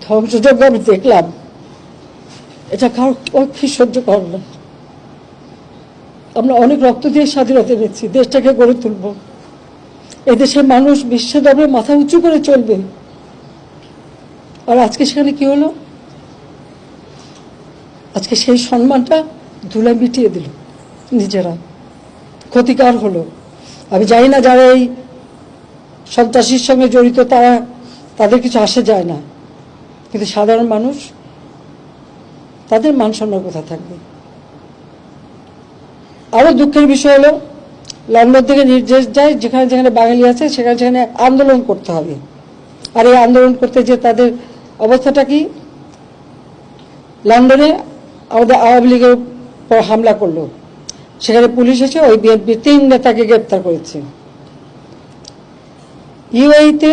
ধ্বংসযজ্ঞ আমি দেখলাম, এটা কারোর কি সহ্য করে না। আমরা অনেক রক্ত দিয়ে স্বাধীনতা নিচ্ছি, দেশটাকে গড়ে তুলব, এদেশের মানুষ বিশ্ব দরবারে মাথা উঁচু করে চলবে। আর আজকে সেখানে কি হলো? আজকে সেই সম্মানটা ধুলায় মিটিয়ে দিল, নিজেরা ক্ষতিকার হলো। আমি জানি না যারা এই সন্ত্রাসীর সঙ্গে জড়িত তাদের কিছু আসে যায় না, কিন্তু সাধারণ মানুষ, তাদের মান সম্মান কোথায় থাকবে? আরো দুঃখের বিষয় হলো, লন্ডন থেকে নির্দেশ যায় যেখানে যেখানে বাঙালি আছে সেখানে সেখানে আন্দোলন করতে হবে। আর এই আন্দোলন করতে যে তাদের অবস্থাটা কি? লন্ডনে আমাদের আওয়ামী লীগের উপর হামলা করলো, সেখানে পুলিশ এসে ওই বিএনপির 3 নেতাকে গ্রেপ্তার করেছে। ইউএইতে